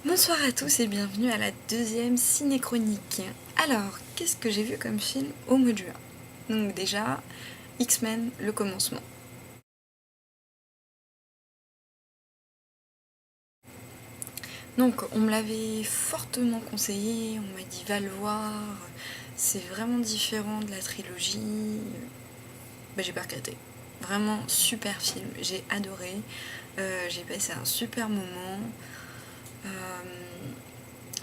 Bonsoir à tous et bienvenue à la deuxième ciné-chronique. Alors, qu'est-ce que j'ai vu comme film au mois de juin? Donc déjà, X-Men, le commencement. Donc on me l'avait fortement conseillé, on m'a dit va le voir, c'est vraiment différent de la trilogie. J'ai pas regretté. Vraiment super film, j'ai adoré, j'ai passé un super moment. Euh,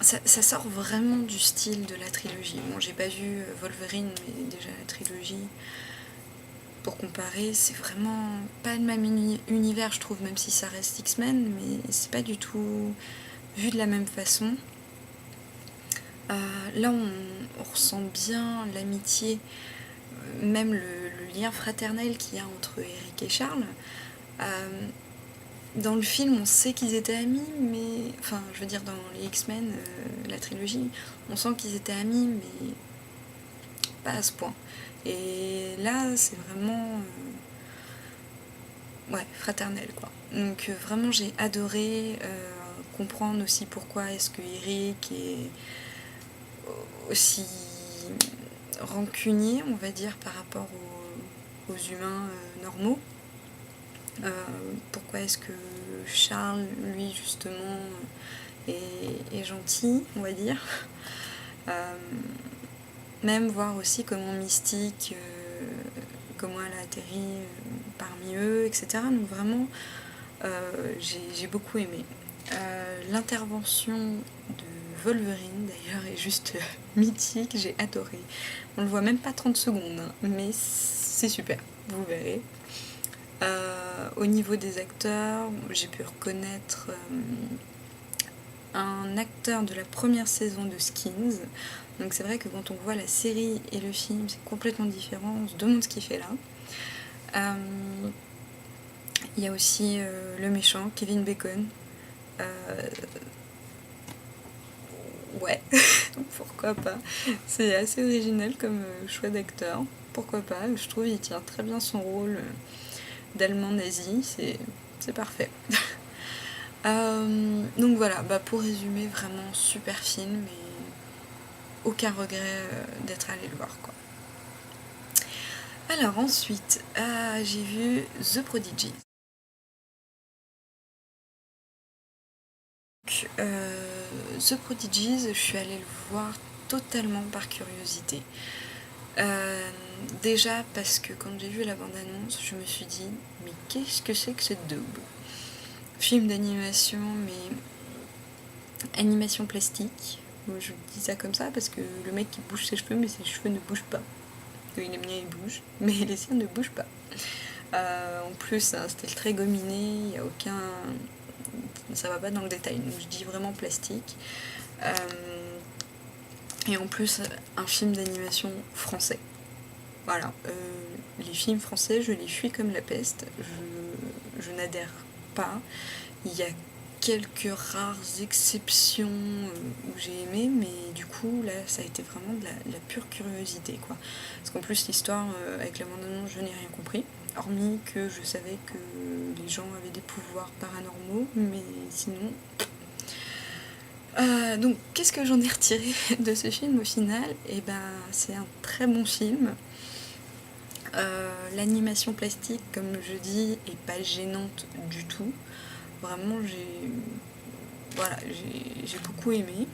ça sort vraiment du style de la trilogie. Bon, j'ai pas vu Wolverine, mais déjà la trilogie, pour comparer, c'est vraiment pas le même univers, je trouve, même si ça reste X-Men, mais c'est pas du tout vu de la même façon. Là, on ressent bien l'amitié, même le lien fraternel qu'il y a entre Eric et Charles. Dans le film, on sait qu'ils étaient amis, mais... Enfin, je veux dire, dans les X-Men, la trilogie, on sent qu'ils étaient amis, mais pas à ce point. Et là, c'est vraiment... ouais, fraternel, quoi. Donc vraiment, j'ai adoré comprendre aussi pourquoi est-ce que Eric est aussi rancunier, on va dire, par rapport aux humains normaux. Pourquoi est-ce que Charles, lui, justement, est gentil, on va dire. Euh, Même voir aussi comment Mystique, comment elle a atterri parmi eux, etc. Donc vraiment, j'ai beaucoup aimé. L'intervention de Wolverine, d'ailleurs, est juste mythique, j'ai adoré. On le voit même pas 30 secondes, hein, mais c'est super, vous verrez. Au niveau des acteurs, j'ai pu reconnaître un acteur de la première saison de Skins. Donc c'est vrai que quand on voit la série et le film, c'est complètement différent, on se demande ce qu'il fait là. Il y a aussi le méchant, Kevin Bacon. Ouais, pourquoi pas. C'est assez original comme choix d'acteur. Pourquoi pas, je trouve qu'il tient très bien son rôle d'allemand nazi, c'est parfait. Donc voilà, pour résumer, vraiment super film et aucun regret d'être allé le voir, quoi. Alors ensuite, j'ai vu The Prodigy. Donc, The Prodigies, je suis allée le voir totalement par curiosité. Déjà parce que quand j'ai vu la bande-annonce, je me suis dit, mais qu'est-ce que c'est que cette daube? Film d'animation, mais animation plastique. Je dis ça comme ça parce que le mec il bouge ses cheveux, mais ses cheveux ne bougent pas. Oui, les miens ils bougent, mais les siens ne bougent pas. En plus, c'est un style très gominé, il n'y a aucun. Ça va pas dans le détail, donc je dis vraiment plastique. Et en plus, un film d'animation français. Voilà. Les films français, je les fuis comme la peste. Je n'adhère pas. Il y a quelques rares exceptions où j'ai aimé, mais du coup, là, ça a été vraiment de la pure curiosité, quoi. Parce qu'en plus, l'histoire, avec la bande-annonce, je n'ai rien compris. Hormis que je savais que les gens avaient des pouvoirs paranormaux, mais sinon... donc, qu'est-ce que j'en ai retiré de ce film au final? Eh ben, c'est un très bon film. L'animation plastique, comme je dis, est pas gênante du tout. Vraiment, j'ai beaucoup aimé.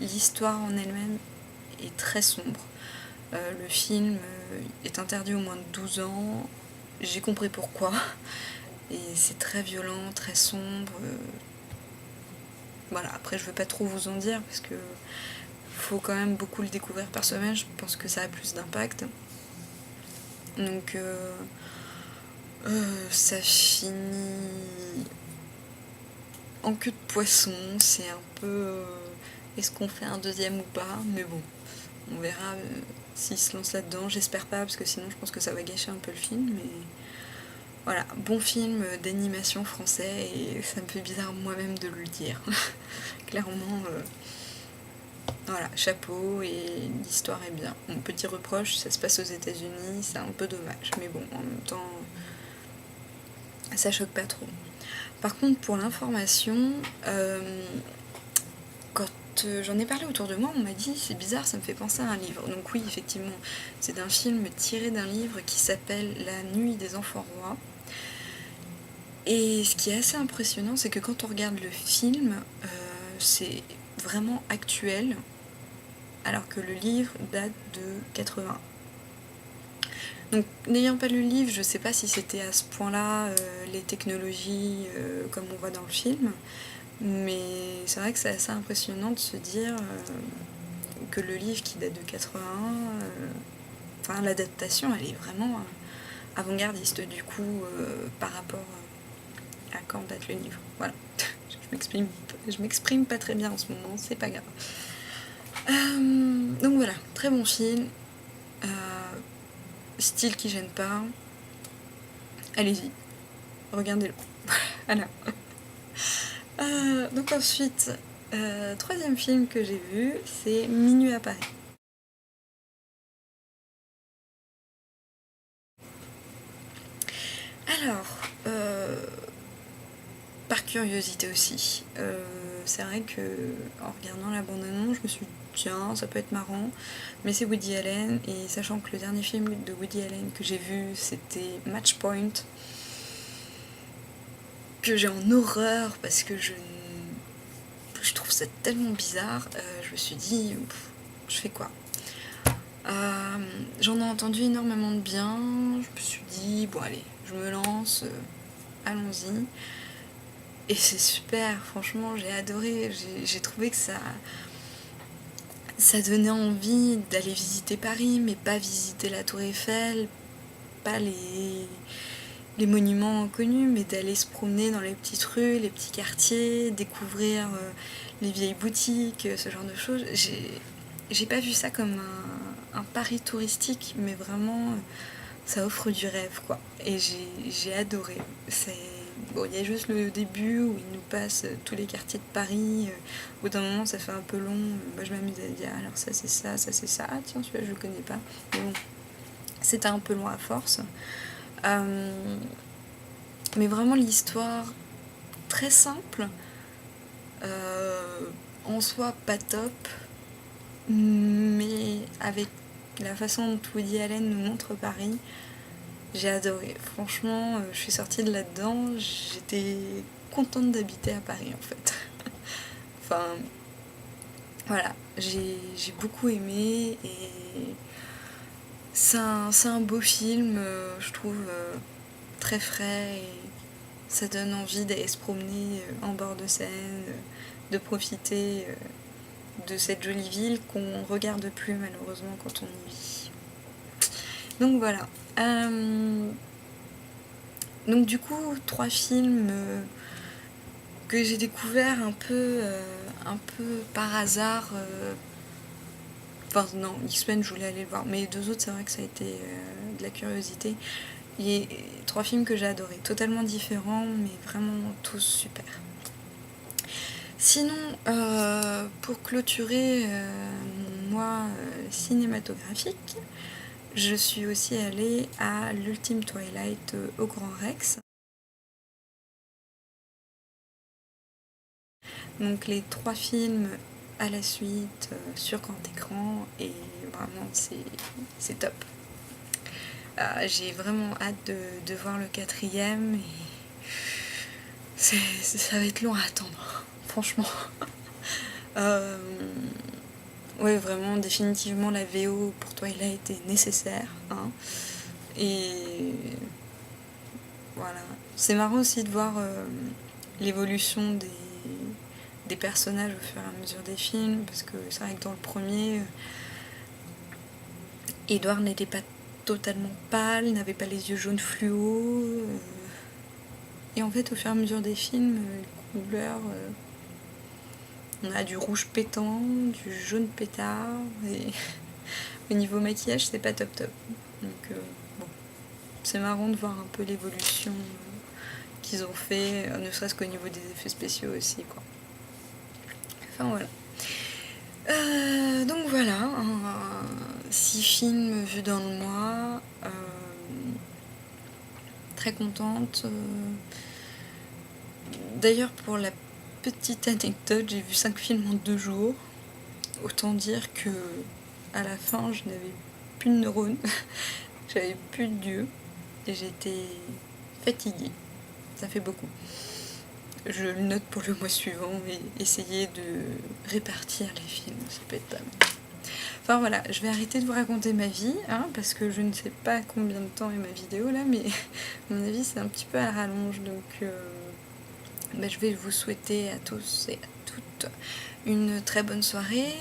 L'histoire en elle-même est très sombre. Le film est interdit aux moins de 12 ans. J'ai compris pourquoi. Et c'est très violent, très sombre. Voilà, après je veux pas trop vous en dire parce que faut quand même beaucoup le découvrir par soi-même. Je pense que ça a plus d'impact. Donc ça finit en queue de poisson. C'est un peu... est-ce qu'on fait un deuxième ou pas? Mais bon, on verra s'il se lance là-dedans. J'espère pas, parce que sinon je pense que ça va gâcher un peu le film. Mais voilà, bon film d'animation français, et ça me fait bizarre moi-même de le dire. Clairement, voilà, chapeau, et l'histoire est bien. Mon petit reproche, ça se passe aux États-Unis, c'est un peu dommage. Mais bon, en même temps, ça choque pas trop. Par contre pour l'information, quand j'en ai parlé autour de moi, on m'a dit: «C'est bizarre, ça me fait penser à un livre». Donc oui, effectivement, c'est un film tiré d'un livre qui s'appelle La Nuit des enfants rois. Et ce qui est assez impressionnant, c'est que quand on regarde le film, c'est vraiment actuel, alors que le livre date de 80. Donc n'ayant pas lu le livre, je sais pas si c'était à ce point-là, les technologies, comme on voit dans le film, mais c'est vrai que c'est assez impressionnant de se dire, que le livre qui date de 81, enfin l'adaptation elle est vraiment, avant-gardiste du coup, par rapport, à quand date le livre. Voilà. Je m'exprime pas très bien en ce moment, c'est pas grave. Donc voilà, très bon film, heu, style qui gêne pas. Allez-y, regardez-le. Voilà. Donc ensuite, 3e film que j'ai vu, c'est Minuit à Paris. Alors, par curiosité aussi, c'est vrai qu'en regardant la bande annonce, je me suis dit: «Tiens, ça peut être marrant», mais c'est Woody Allen et sachant que le dernier film de Woody Allen que j'ai vu, c'était Match Point, que j'ai en horreur parce que je trouve ça tellement bizarre, je me suis dit: «Je fais quoi?» J'en ai entendu énormément de bien, je me suis dit: «Bon allez, je me lance, allons-y». Et c'est super, franchement, j'ai adoré. J'ai trouvé que ça donnait envie d'aller visiter Paris, mais pas visiter la Tour Eiffel, pas les monuments connus, mais d'aller se promener dans les petites rues, les petits quartiers, découvrir les vieilles boutiques, ce genre de choses. J'ai pas vu ça comme un pari touristique, mais vraiment, ça offre du rêve, quoi. Et j'ai adoré. Bon, il y a juste le début où il nous passe tous les quartiers de Paris. Au bout d'un moment, ça fait un peu long. Moi, je m'amuse à dire, alors ça c'est ça, ça c'est ça. Ah tiens, celui-là, je le connais pas. Mais bon, c'était un peu long à force. Mais vraiment, l'histoire très simple. En soi, pas top. Mais avec la façon dont Woody Allen nous montre Paris, j'ai adoré. Franchement, je suis sortie de là-dedans, j'étais contente d'habiter à Paris en fait. Enfin, voilà, j'ai beaucoup aimé et c'est un beau film, je trouve, très frais et ça donne envie d'aller se promener en bord de Seine, de profiter de cette jolie ville qu'on regarde plus malheureusement quand on y vit. Donc voilà. Donc du coup, 3 films que j'ai découvert un peu par hasard. Enfin non, X-Men je voulais aller le voir, mais les 2 autres c'est vrai que ça a été de la curiosité. Et 3 films que j'ai adorés, totalement différents, mais vraiment tous super. Sinon, pour clôturer mon mois cinématographique, je suis aussi allée à l'Ultime Twilight au Grand Rex. Donc les 3 films à la suite sur grand écran et vraiment c'est top. J'ai vraiment hâte de voir le 4e et ça va être long à attendre, franchement. Ouais, vraiment, définitivement, la VO pour Twilight est nécessaire. Hein. Et voilà. C'est marrant aussi de voir l'évolution des personnages au fur et à mesure des films, parce que c'est vrai que dans le premier, Edward n'était pas totalement pâle, n'avait pas les yeux jaunes fluo. Et en fait, au fur et à mesure des films, les couleurs, on a du rouge pétant, du jaune pétard, et au niveau maquillage, c'est pas top top. Donc bon, c'est marrant de voir un peu l'évolution qu'ils ont fait, ne serait-ce qu'au niveau des effets spéciaux aussi, quoi. Enfin voilà. Donc voilà, 6 films vus dans le mois. Très contente. D'ailleurs, pour la petite anecdote, j'ai vu 5 films en 2 jours. Autant dire que à la fin, je n'avais plus de neurones, j'avais plus de dieu et j'étais fatiguée. Ça fait beaucoup. Je le note pour le mois suivant et essayer de répartir les films, ça peut être pas mal. Enfin voilà, je vais arrêter de vous raconter ma vie, hein, parce que je ne sais pas combien de temps est ma vidéo là, mais à mon avis c'est un petit peu à rallonge, donc je vais vous souhaiter à tous et à toutes une très bonne soirée,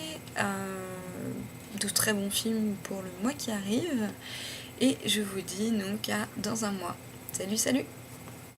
de très bons films pour le mois qui arrive, et je vous dis donc à dans un mois. Salut salut!